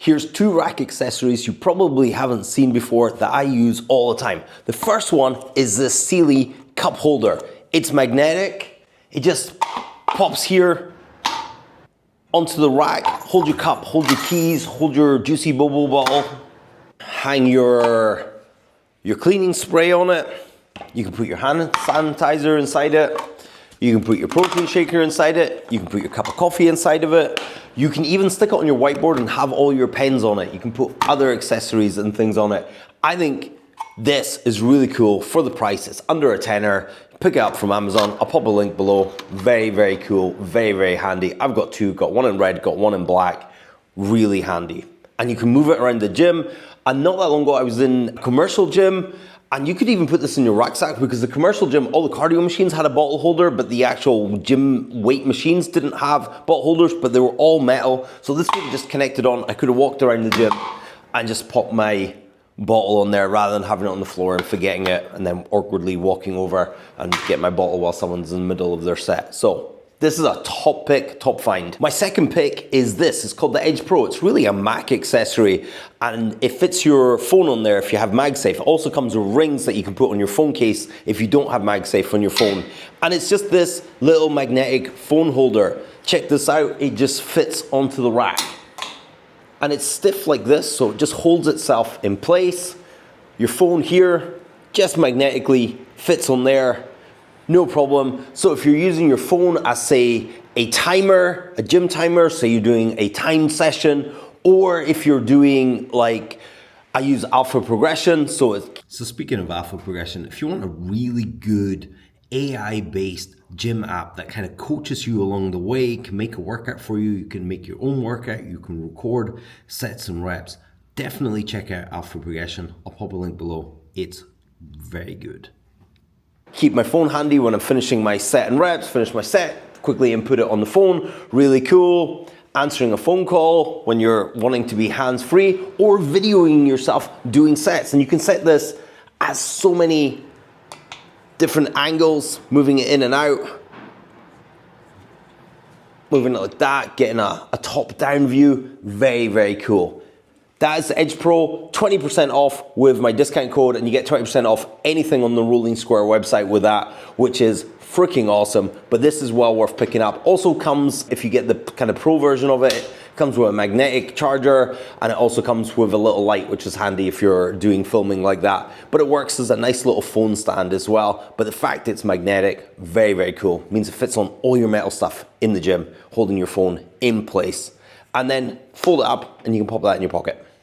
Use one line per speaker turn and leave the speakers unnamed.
Here's two rack accessories you probably haven't seen before that I use all the time. The first one is this Sealy cup holder. It's magnetic. It just pops here onto the rack. Hold your cup, hold your keys, hold your Juicy Bobo bottle. Hang your cleaning spray on it. You can put your hand sanitizer inside it. You can put your protein shaker inside it. You can put your cup of coffee inside of it. You can even stick it on your whiteboard and have all your pens on it. You can put other accessories and things on it. I think this is really cool for the price. It's under a tenner. Pick it up from Amazon. I'll pop a link below. Very, very cool. Very, very handy. I've got two. Got one in red, got one in black. Really handy. And you can move it around the gym. And not that long ago, I was in a commercial gym. And you could even put this in your rucksack because the commercial gym, all the cardio machines had a bottle holder, but the actual gym weight machines didn't have bottle holders, but they were all metal. So this could have just connected on. I could have walked around the gym and just popped my bottle on there rather than having it on the floor and forgetting it and then awkwardly walking over and get my bottle while someone's in the middle of their set. So this is a top pick, top find. My second pick is this. It's called the Edge Pro. It's really a Mac accessory and it fits your phone on there if you have MagSafe. It also comes with rings that you can put on your phone case if you don't have MagSafe on your phone. And it's just this little magnetic phone holder. Check this out. It just fits onto the rack. And it's stiff like this, so it just holds itself in place. Your phone here just magnetically fits on there. No problem. So if you're using your phone as, say, a timer, a gym timer, say you're doing a timed session, or if you're doing like, I use Alpha Progression. So speaking of Alpha Progression, if you want a really good AI-based gym app that kind of coaches you along the way, can make a workout for you, you can make your own workout, you can record sets and reps, definitely check out Alpha Progression. I'll pop a link below. It's very good. Keep my phone handy when I'm finishing my set and reps, finish my set, quickly input it on the phone, really cool. Answering a phone call when you're wanting to be hands-free or videoing yourself doing sets. And you can set this as so many different angles, moving it in and out, moving it like that, getting a top-down view. Very, very cool. That is the Edge Pro, 20% off with my discount code, and you get 20% off anything on the Rolling Square website with that, which is freaking awesome. But this is well worth picking up. Also comes, if you get the kind of pro version of it, comes with a magnetic charger, and it also comes with a little light, which is handy if you're doing filming like that. But it works as a nice little phone stand as well. But the fact it's magnetic, very, very cool. It means it fits on all your metal stuff in the gym, holding your phone in place. And then fold it up and you can pop that in your pocket.